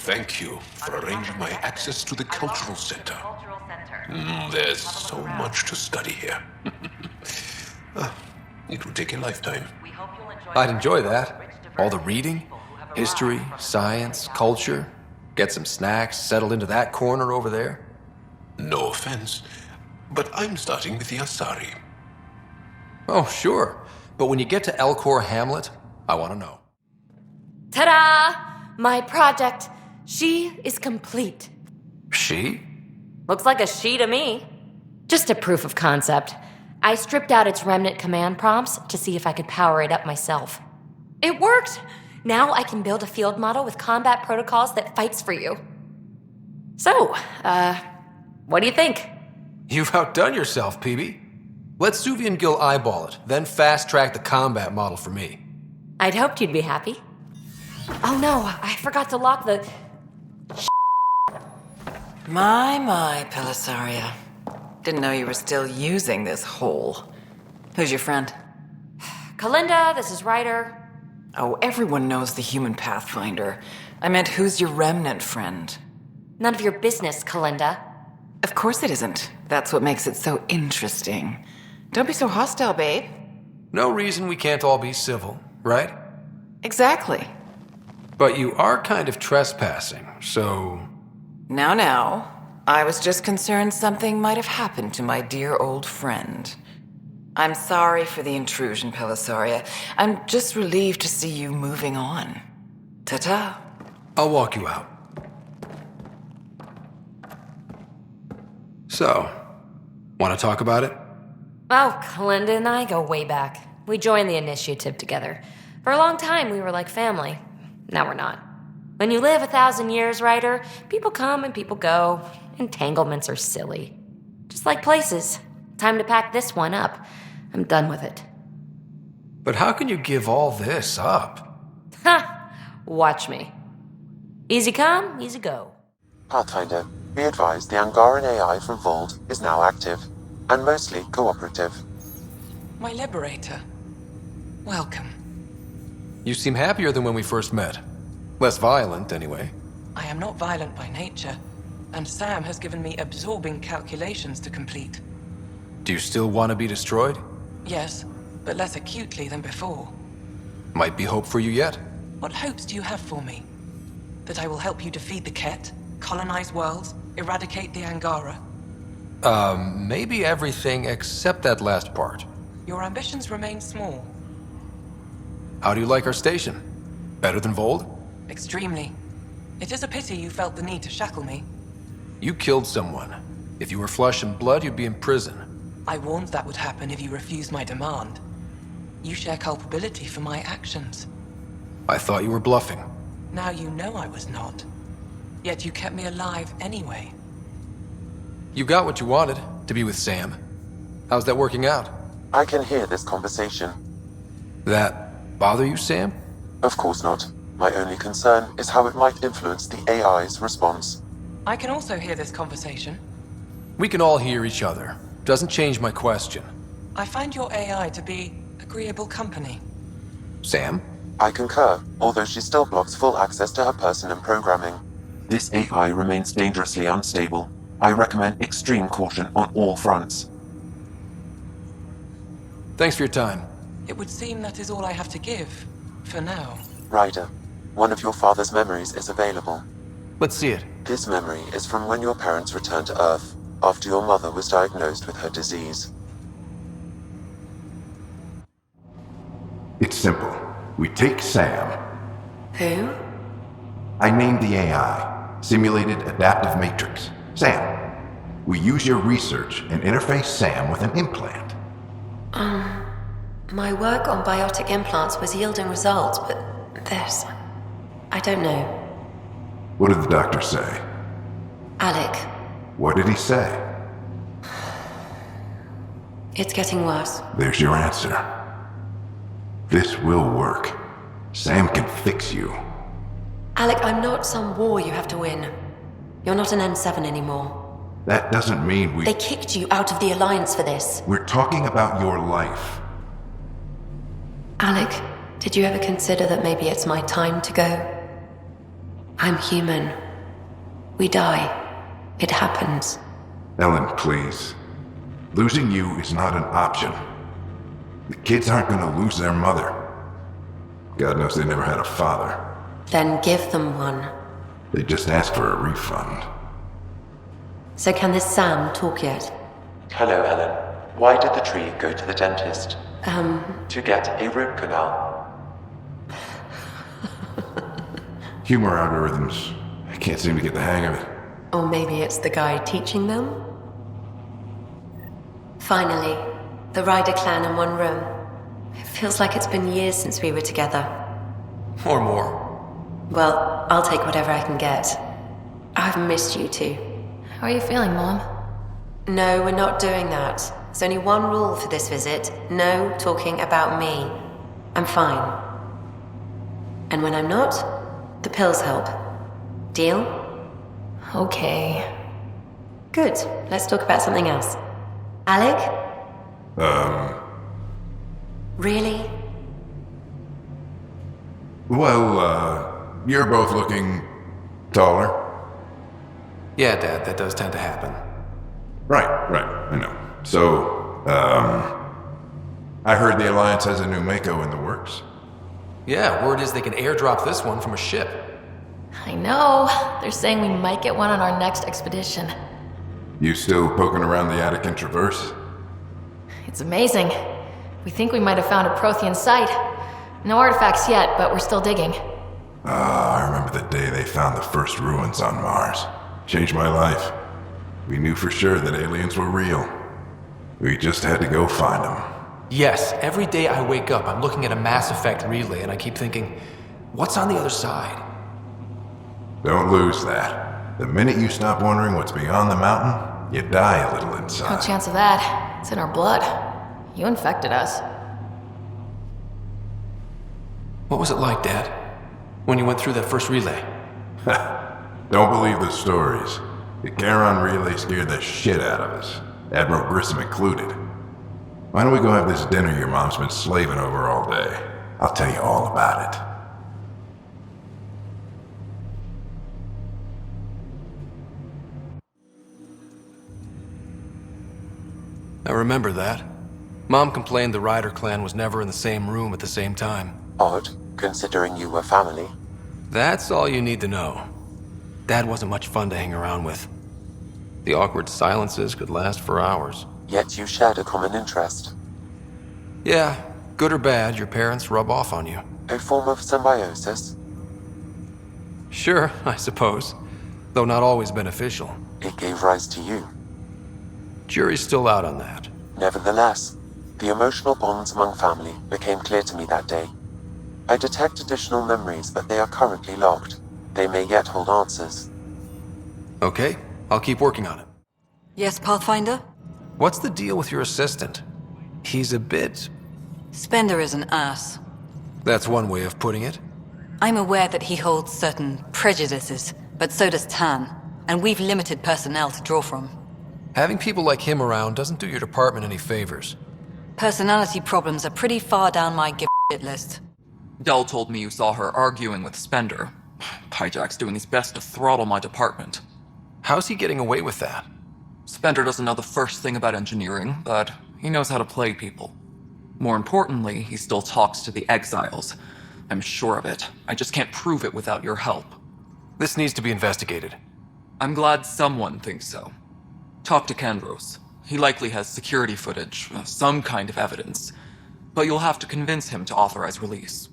Thank you for arranging my access to the cultural center. There's so much to study here. It will take a lifetime. I'd enjoy that. All the reading, history, science, culture. Get some snacks, settled into that corner over there. No offense, but I'm starting with the Asari. Oh, sure. But when you get to Elcor Hamlet, I want to know. Ta-da! My project, she is complete. She? Looks like a she to me. Just a proof of concept. I stripped out its remnant command prompts to see if I could power it up myself. It worked! Now I can build a field model with combat protocols that fights for you. So, what do you think? You've outdone yourself, PB. Let Suvian Gil eyeball it, then fast-track the combat model for me. I'd hoped you'd be happy. Oh no, I forgot to lock the... My, Pellisaria. Didn't know you were still using this hole. Who's your friend? Kalinda, this is Ryder. Oh, everyone knows the human Pathfinder. I meant, who's your remnant friend? None of your business, Kalinda. Of course it isn't. That's what makes it so interesting. Don't be so hostile, babe. No reason we can't all be civil, right? Exactly. But you are kind of trespassing, so... Now. I was just concerned something might have happened to my dear old friend. I'm sorry for the intrusion, Pellisaria. I'm just relieved to see you moving on. Ta-ta. I'll walk you out. So, want to talk about it? Oh, Kalinda and I go way back. We joined the initiative together. For a long time, we were like family. Now we're not. When you live 1,000 years, Ryder, people come and people go. Entanglements are silly. Just like places. Time to pack this one up. I'm done with it. But how can you give all this up? Ha! Watch me. Easy come, easy go. Pathfinder, be advised the Angaran AI from Vault is now active, and mostly cooperative. My liberator. Welcome. You seem happier than when we first met. Less violent, anyway. I am not violent by nature, and Sam has given me absorbing calculations to complete. Do you still want to be destroyed? Yes, but less acutely than before. Might be hope for you yet. What hopes do you have for me? That I will help you defeat the Ket, colonize worlds, eradicate the Angara? Maybe everything except that last part. Your ambitions remain small. How do you like our station? Better than Vold? Extremely. It is a pity you felt the need to shackle me. You killed someone. If you were flesh and blood, you'd be in prison. I warned that would happen if you refused my demand. You share culpability for my actions. I thought you were bluffing. Now you know I was not. Yet you kept me alive anyway. You got what you wanted, to be with Sam. How's that working out? I can hear this conversation. That bother you, Sam? Of course not. My only concern is how it might influence the AI's response. I can also hear this conversation. We can all hear each other. Doesn't change my question. I find your AI to be agreeable company. Sam? I concur, although she still blocks full access to her person and programming. This AI remains dangerously unstable. I recommend extreme caution on all fronts. Thanks for your time. It would seem that is all I have to give, for now. Ryder, one of your father's memories is available. Let's see it. This memory is from when your parents returned to Earth, after your mother was diagnosed with her disease. It's simple. We take Sam. Who? I named the AI, Simulated Adaptive Matrix. Sam. We use your research and interface Sam with an implant. My work on biotic implants was yielding results, but this... I don't know. What did the doctor say? Alec, What did he say? it's getting worse. There's your answer. This will work. Sam can fix you. Alec, I'm not some war you have to win. You're not an N7 anymore. That doesn't mean we... They kicked you out of the Alliance for this. We're talking about your life. Alec, did you ever consider that maybe it's my time to go? I I'm human. We die. It happens. Ellen, please. Losing you is not an option. The kids aren't gonna lose their mother. God knows they never had a father. Then give them one. They just asked for a refund. So can this Sam talk yet? Hello, Ellen. Why did the tree go to the dentist? To get a root canal. Humor algorithms. I can't seem to get the hang of it. Or maybe it's the guy teaching them? Finally, the Ryder clan in one room. It feels like it's been years since we were together. Or more. Well, I'll take whatever I can get. I've missed you too. How are you feeling, Mom? No, we're not doing that. There's only one rule for this visit. No talking about me. I'm fine. And when I'm not, the pills help. Deal? Okay. Good. Let's talk about something else. Alec? Really? Well, you're both looking taller. Yeah, Dad, that does tend to happen. Right, I know. So, I heard the Alliance has a new Mako in the works. Yeah, word is they can airdrop this one from a ship. I know. They're saying we might get one on our next expedition. You still poking around the Attican Traverse? It's amazing. We think we might have found a Prothean site. No artifacts yet, but we're still digging. I remember the day they found the first ruins on Mars. Changed my life. We knew for sure that aliens were real. We just had to go find them. Yes, every day I wake up, I'm looking at a Mass Effect relay and I keep thinking, what's on the other side? Don't lose that. The minute you stop wondering what's beyond the mountain, you die a little inside. No chance of that. It's in our blood. You infected us. What was it like, Dad? When you went through that first relay? Don't believe the stories. The Charon relay scared the shit out of us. Admiral Grissom included. Why don't we go have this dinner your mom's been slaving over all day? I'll tell you all about it. I remember that. Mom complained the Ryder clan was never in the same room at the same time. Odd, considering you were family. That's all you need to know. Dad wasn't much fun to hang around with. The awkward silences could last for hours. Yet you shared a common interest. Yeah, good or bad, your parents rub off on you. A form of symbiosis. Sure, I suppose. Though not always beneficial. It gave rise to you. Jury's still out on that. Nevertheless, the emotional bonds among family became clear to me that day. I detect additional memories, but they are currently locked. They may yet hold answers. Okay, I'll keep working on it. Yes, Pathfinder? What's the deal with your assistant? He's a bit... Spender is an ass. That's one way of putting it. I'm aware that he holds certain prejudices, but so does Tan, and we've limited personnel to draw from. Having people like him around doesn't do your department any favors. Personality problems are pretty far down my give shit list. Dell told me you saw her arguing with Spender. Pyjack's doing his best to throttle my department. How's he getting away with that? Spender doesn't know the first thing about engineering, but he knows how to play people. More importantly, he still talks to the exiles. I'm sure of it. I just can't prove it without your help. This needs to be investigated. I'm glad someone thinks so. Talk to Kandros. He likely has security footage, some kind of evidence. But you'll have to convince him to authorize release.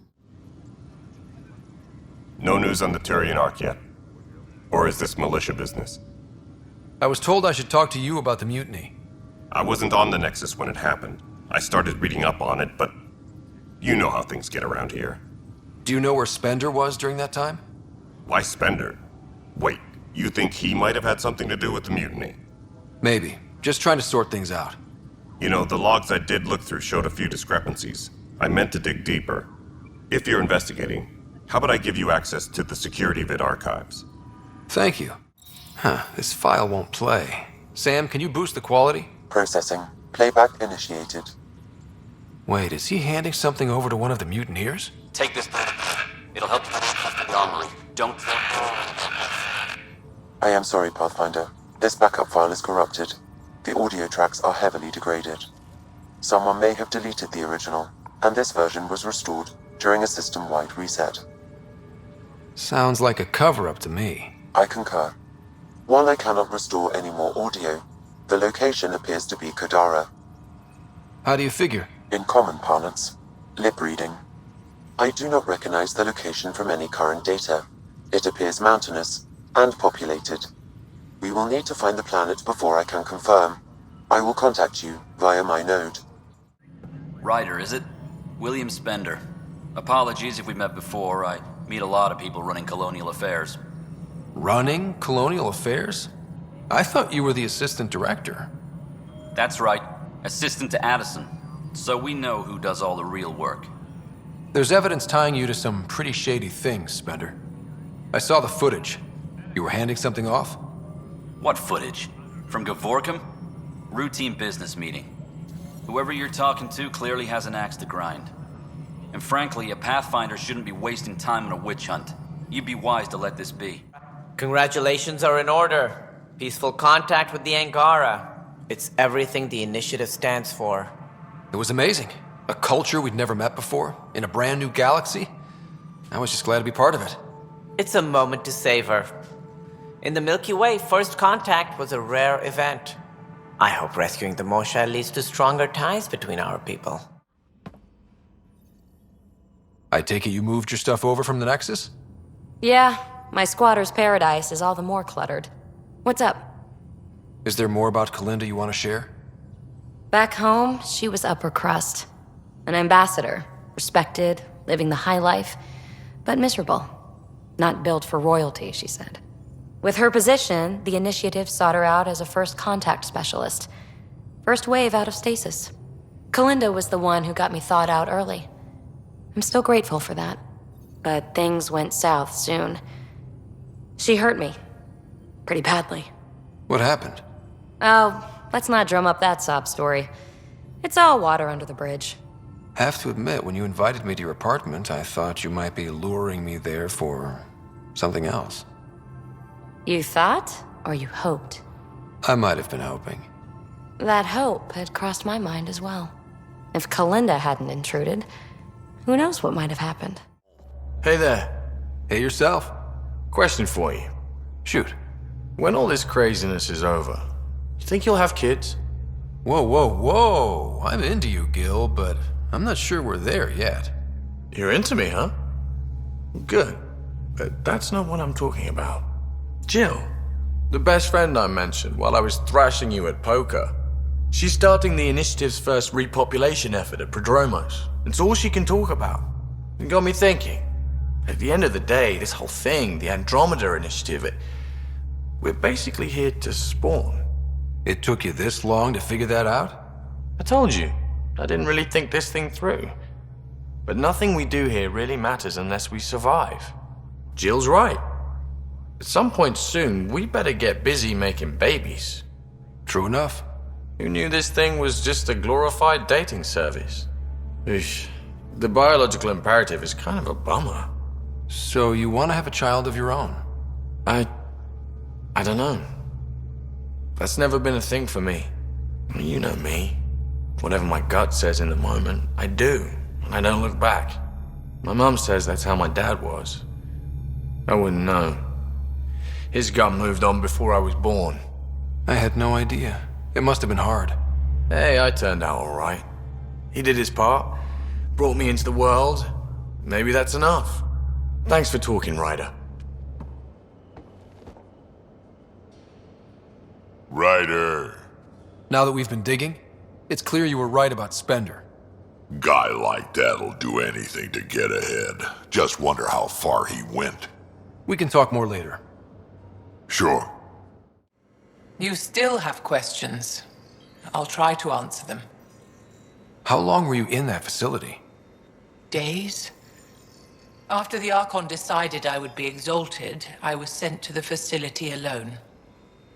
No news on the Turian Ark yet? Or is this militia business? I was told I should talk to you about the mutiny. I wasn't on the Nexus when it happened. I started reading up on it, but you know how things get around here. Do you know where Spender was during that time? Why Spender? Wait, you think he might have had something to do with the mutiny? Maybe. Just trying to sort things out. You know, the logs I did look through showed a few discrepancies. I meant to dig deeper. If you're investigating, how about I give you access to the security vid archives? Thank you. This file won't play. Sam, can you boost the quality? Processing. Playback initiated. Wait, is he handing something over to one of the mutineers? Take this. It'll help you get online. Don't... I am sorry, Pathfinder. This backup file is corrupted. The audio tracks are heavily degraded. Someone may have deleted the original, and this version was restored during a system-wide reset. Sounds like a cover-up to me. I concur. While I cannot restore any more audio, the location appears to be Kadara. How do you figure? In common parlance, lip reading. I do not recognize the location from any current data. It appears mountainous and populated. We will need to find the planet before I can confirm. I will contact you via my node. Ryder, is it? William Spender. Apologies if we met before. I meet a lot of people running colonial affairs. Running colonial affairs? I thought you were the assistant director. That's right. Assistant to Addison. So we know who does all the real work. There's evidence tying you to some pretty shady things, Spender. I saw the footage. You were handing something off? What footage? From Gavorkum? Routine business meeting. Whoever you're talking to clearly has an axe to grind. And frankly, a Pathfinder shouldn't be wasting time on a witch hunt. You'd be wise to let this be. Congratulations are in order. Peaceful contact with the Angara. It's everything the initiative stands for. It was amazing. A culture we'd never met before, in a brand new galaxy. I was just glad to be part of it. It's a moment to savor. In the Milky Way, first contact was a rare event. I hope rescuing the Mosha leads to stronger ties between our people. I take it you moved your stuff over from the Nexus? Yeah, my squatter's paradise is all the more cluttered. What's up? Is there more about Kalinda you want to share? Back home, she was upper crust. An ambassador, respected, living the high life, but miserable. Not built for royalty, she said. With her position, the initiative sought her out as a first contact specialist. First wave out of stasis. Kalinda was the one who got me thawed out early. I'm still grateful for that. But things went south soon. She hurt me. Pretty badly. What happened? Oh, let's not drum up that sob story. It's all water under the bridge. Have to admit, when you invited me to your apartment, I thought you might be luring me there for something else. You thought, or you hoped? I might have been hoping. That hope had crossed my mind as well. If Kalinda hadn't intruded, who knows what might have happened. Hey there. Hey yourself. Question for you. Shoot. When all this craziness is over, you think you'll have kids? Whoa, whoa, whoa. I'm into you, Gil, but I'm not sure we're there yet. You're into me, huh? Good. But that's not what I'm talking about. Jill, the best friend I mentioned while I was thrashing you at poker. She's starting the initiative's first repopulation effort at Prodromos. It's all she can talk about. It got me thinking. At the end of the day, this whole thing, the Andromeda initiative, we're basically here to spawn. It took you this long to figure that out? I told you, I didn't really think this thing through. But nothing we do here really matters unless we survive. Jill's right. At some point soon, we better get busy making babies. True enough. Who knew this thing was just a glorified dating service? Eesh. The biological imperative is kind of a bummer. So you want to have a child of your own? I don't know. That's never been a thing for me. You know me. Whatever my gut says in the moment, I do, and I don't look back. My mum says that's how my dad was. I wouldn't know. His gut moved on before I was born. I had no idea. It must have been hard. Hey, I turned out all right. He did his part, brought me into the world. Maybe that's enough. Thanks for talking, Ryder. Ryder. Now that we've been digging, it's clear you were right about Spender. Guy like that'll do anything to get ahead. Just wonder how far he went. We can talk more later. Sure. You still have questions. I'll try to answer them. How long were you in that facility? Days? After the Archon decided I would be exalted, I was sent to the facility alone.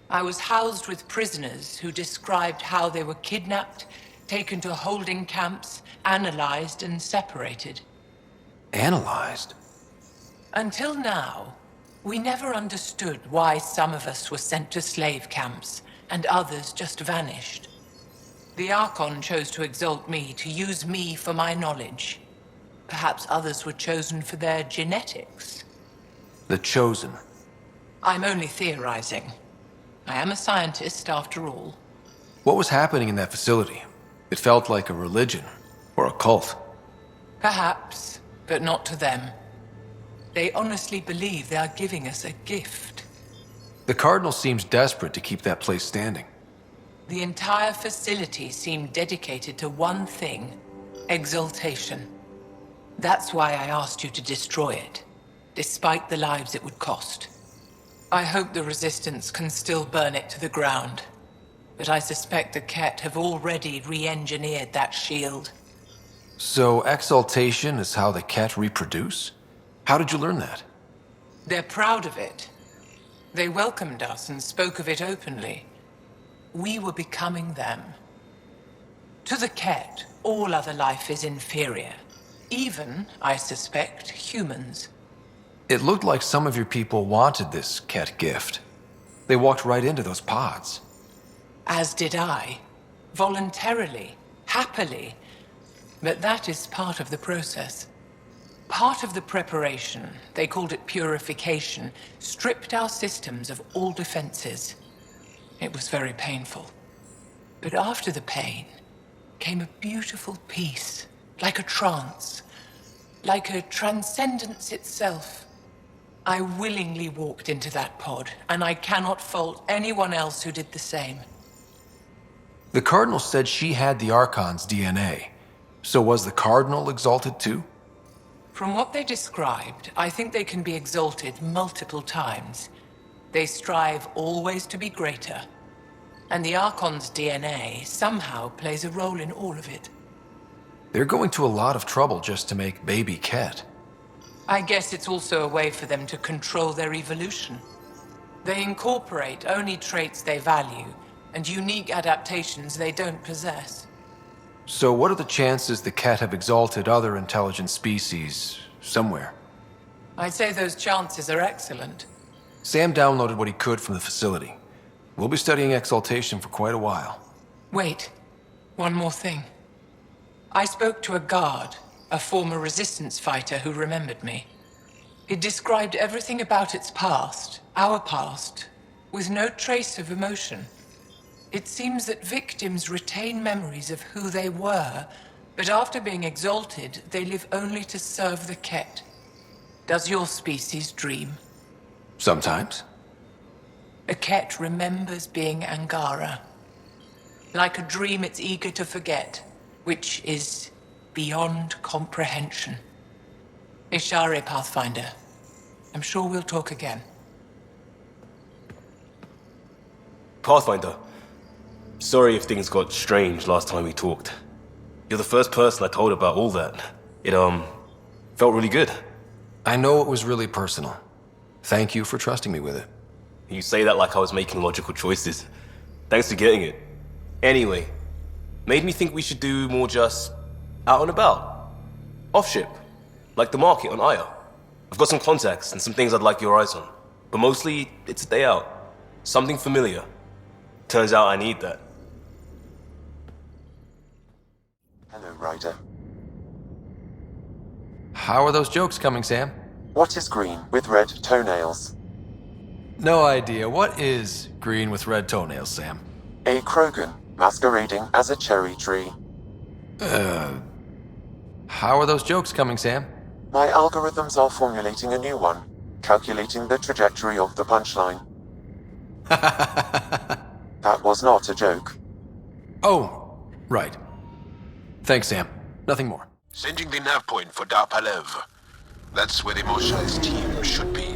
I was housed with prisoners who described how they were kidnapped, taken to holding camps, analyzed and separated. Analyzed? Until now, We never understood why some of us were sent to slave camps and others just vanished. The Archon chose to exalt me, to use me for my knowledge. Perhaps others were chosen for their genetics. The Chosen. I'm only theorizing. I am a scientist, after all. What was happening in that facility? It felt like a religion or a cult. Perhaps, but not to them. They honestly believe they are giving us a gift. The Cardinal seems desperate to keep that place standing. The entire facility seemed dedicated to one thing: exaltation. That's why I asked you to destroy it, despite the lives it would cost. I hope the Resistance can still burn it to the ground, but I suspect the Ket have already re-engineered that shield. So exaltation is how the Ket reproduce? How did you learn that? They're proud of it. They welcomed us and spoke of it openly. We were becoming them. To the Ket, all other life is inferior. Even, I suspect, humans. It looked like some of your people wanted this Ket gift. They walked right into those pods. As did I. Voluntarily. Happily. But that is part of the process. Part of the preparation, they called it purification, stripped our systems of all defenses. It was very painful. But after the pain came a beautiful peace, like a trance, like a transcendence itself. I willingly walked into that pod, and I cannot fault anyone else who did the same. The Cardinal said she had the Archon's DNA. So was the Cardinal exalted too? From what they described, I think they can be exalted multiple times. They strive always to be greater. And the Archon's DNA somehow plays a role in all of it. They're going to a lot of trouble just to make baby Ket. I guess it's also a way for them to control their evolution. They incorporate only traits they value, and unique adaptations they don't possess. So what are the chances the Ket have exalted other intelligent species somewhere? I'd say those chances are excellent. Sam downloaded what he could from the facility. We'll be studying exaltation for quite a while. Wait, one more thing. I spoke to a guard, a former resistance fighter who remembered me. It described everything about its past, our past, with no trace of emotion. It seems that victims retain memories of who they were, but after being exalted, they live only to serve the Ket. Does your species dream? Sometimes. A Ket remembers being Angara. Like a dream it's eager to forget, which is beyond comprehension. Ishare, Pathfinder. I'm sure we'll talk again. Pathfinder. Sorry if things got strange last time we talked. You're the first person I told about all that. It, felt really good. I know it was really personal. Thank you for trusting me with it. You say that like I was making logical choices. Thanks for getting it. Anyway, made me think we should do more just out and about. Off-ship, like the market on Aya. I've got some contacts and some things I'd like your eyes on. But mostly, it's a day out. Something familiar. Turns out I need that. Hello, Ryder. How are those jokes coming, Sam? What is green with red toenails? No idea. What is green with red toenails, Sam? A Krogan, masquerading as a cherry tree. How are those jokes coming, Sam? My algorithms are formulating a new one, calculating the trajectory of the punchline. That was not a joke. Oh, right. Thanks, Sam. Nothing more. Sending the nav point for Darpalev. That's where the Mosha's team should be.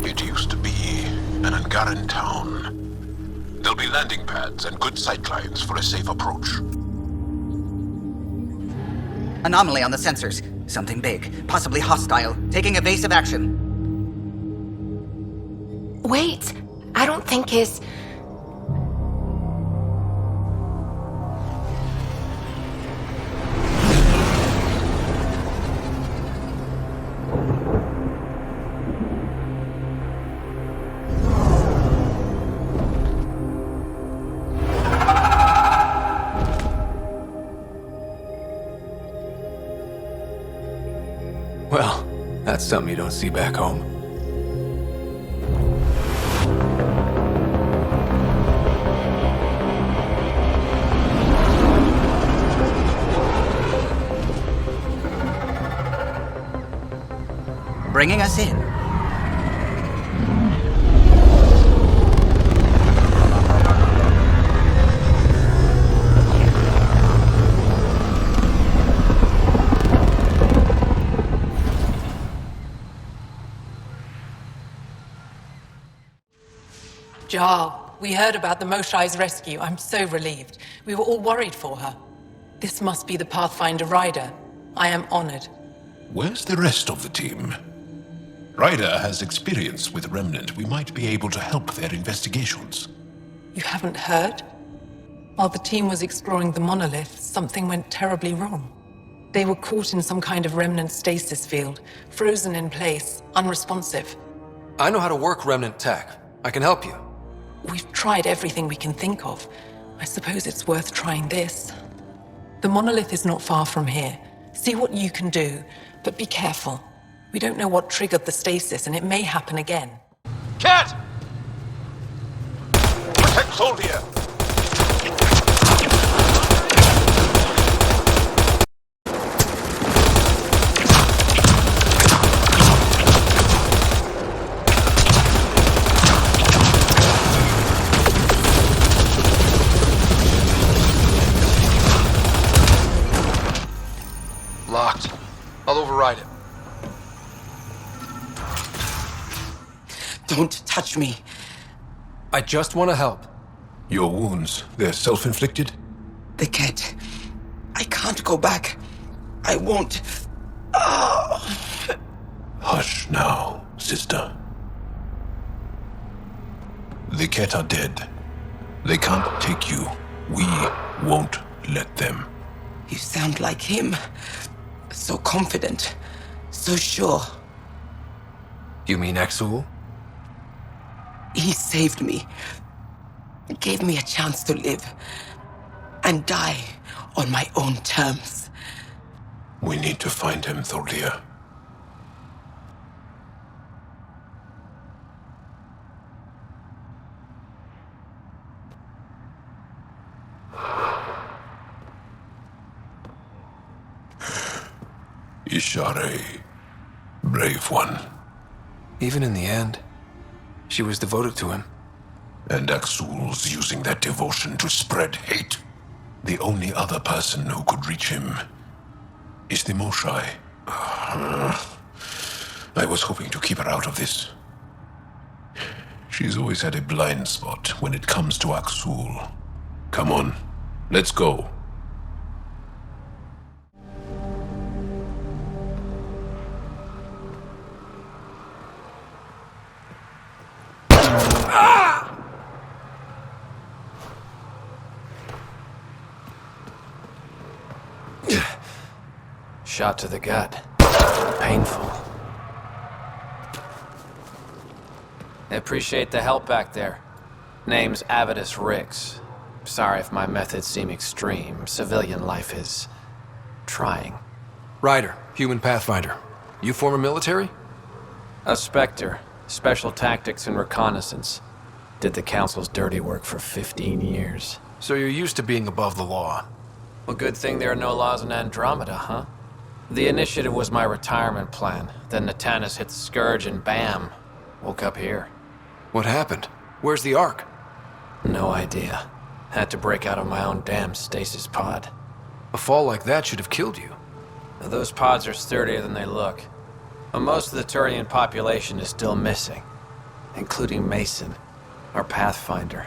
It used to be an Angaran town. There'll be landing pads and good sightlines for a safe approach. Anomaly on the sensors. Something big, possibly hostile, taking evasive action. Wait, I don't think his... Well, that's something you don't see back home. Bringing us in. Jarl, we heard about the Moshai's rescue. I'm so relieved. We were all worried for her. This must be the Pathfinder Ryder. I am honored. Where's the rest of the team? Ryder has experience with Remnant. We might be able to help their investigations. You haven't heard? While the team was exploring the monolith, something went terribly wrong. They were caught in some kind of Remnant stasis field, frozen in place, unresponsive. I know how to work Remnant tech. I can help you. We've tried everything we can think of. I suppose it's worth trying this. The monolith is not far from here. See what you can do, but be careful. We don't know what triggered the stasis, and it may happen again. Cat! Protect Soldier! Locked. I'll override it. Don't touch me. I just want to help. Your wounds, they're self-inflicted? The cat. I can't go back. I won't. Hush now, sister. The Ket are dead. They can't take you. We won't let them. You sound like him. So confident. So sure. You mean Exul? He saved me. Gave me a chance to live. And die on my own terms. We need to find him, Thordia. Ishare, brave one. Even in the end, she was devoted to him. And Axul's using that devotion to spread hate. The only other person who could reach him is the Moshai. I was hoping to keep her out of this. She's always had a blind spot when it comes to Axul. Come on, let's go. Shot to the gut. Painful. I appreciate the help back there. Name's Avidus Rix. Sorry if my methods seem extreme. Civilian life is trying. Ryder, human pathfinder. You former military? A Spectre. Special tactics and reconnaissance. Did the Council's dirty work for 15 years. So you're used to being above the law. Well, good thing there are no laws in Andromeda, huh? The initiative was my retirement plan. Then Natanis hit the Scourge and bam, woke up here. What happened? Where's the Ark? No idea. Had to break out of my own damn stasis pod. A fall like that should have killed you. Those pods are sturdier than they look. But most of the Turian population is still missing, including Mason, our Pathfinder.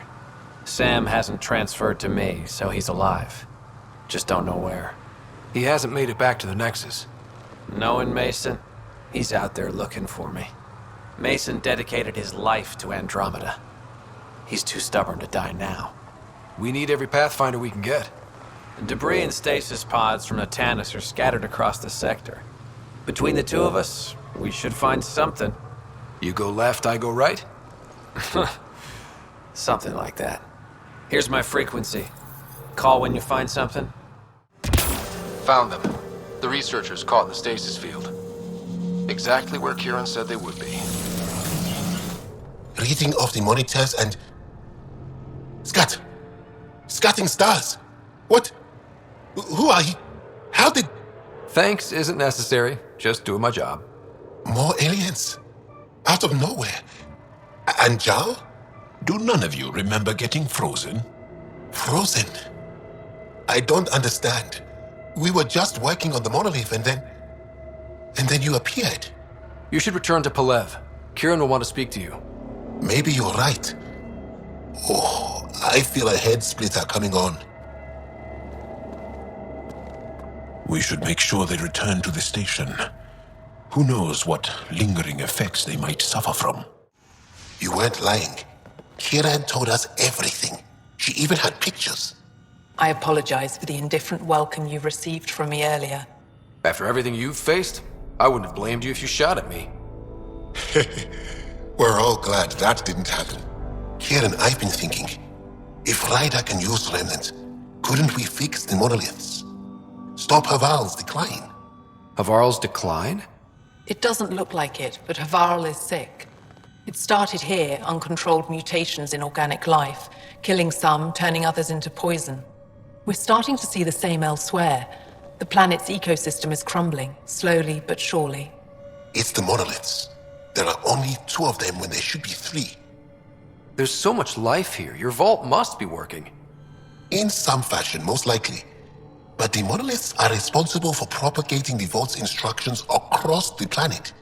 Sam hasn't transferred to me, so he's alive. Just don't know where. He hasn't made it back to the Nexus. Knowing Mason, he's out there looking for me. Mason dedicated his life to Andromeda. He's too stubborn to die now. We need every Pathfinder we can get. Debris and stasis pods from Natanis are scattered across the sector. Between the two of us, we should find something. You go left, I go right? Something like that. Here's my frequency. Call when you find something. Found them. The researchers caught in the stasis field. Exactly where Kieran said they would be. Reading off the monitors and... Scatting stars! What? Who are you? How did... Thanks isn't necessary. Just doing my job. More aliens? Out of nowhere? And Jal? Do none of you remember getting frozen? Frozen? I don't understand. We were just working on the monolith and then you appeared. You should return to Palev. Kieran will want to speak to you. Maybe you're right. Oh, I feel a head splitter coming on. We should make sure they return to the station. Who knows what lingering effects they might suffer from. You weren't lying. Kieran told us everything. She even had pictures. I apologize for the indifferent welcome you received from me earlier. After everything you've faced, I wouldn't have blamed you if you shot at me. We're all glad that didn't happen. Kieran, I've been thinking, if Ryder can use Remnant, couldn't we fix the monoliths? Stop Havarl's decline? Havarl's decline? It doesn't look like it, but Havarl is sick. It started here, uncontrolled mutations in organic life, killing some, turning others into poison. We're starting to see the same elsewhere. The planet's ecosystem is crumbling, slowly but surely. It's the monoliths. There are only 2 of them when there should be 3. There's so much life here. Your vault must be working. In some fashion, most likely. But the monoliths are responsible for propagating the vault's instructions across the planet.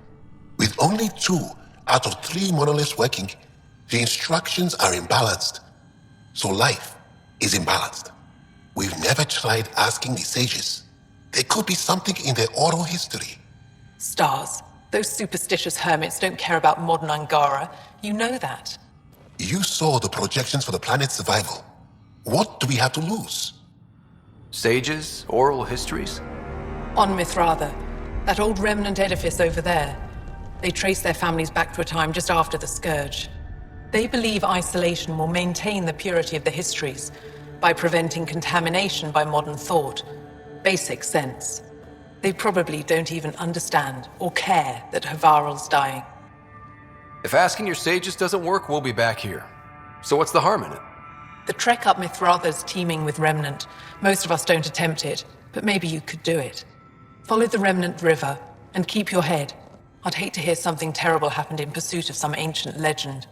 With only 2 out of 3 monoliths working, the instructions are imbalanced. So life is imbalanced. We've never tried asking the sages. There could be something in their oral history. Stars. Those superstitious hermits don't care about modern Angara. You know that. You saw the projections for the planet's survival. What do we have to lose? Sages? Oral histories? On Mithratha, that old remnant edifice over there. They trace their families back to a time just after the Scourge. They believe isolation will maintain the purity of the histories by preventing contamination by modern thought. Basic sense. They probably don't even understand or care that Havarl's dying. If asking your sages doesn't work, we'll be back here. So what's the harm in it? The trek up Mithratha's teeming with Remnant. Most of us don't attempt it, but maybe you could do it. Follow the Remnant River, and keep your head. I'd hate to hear something terrible happened in pursuit of some ancient legend.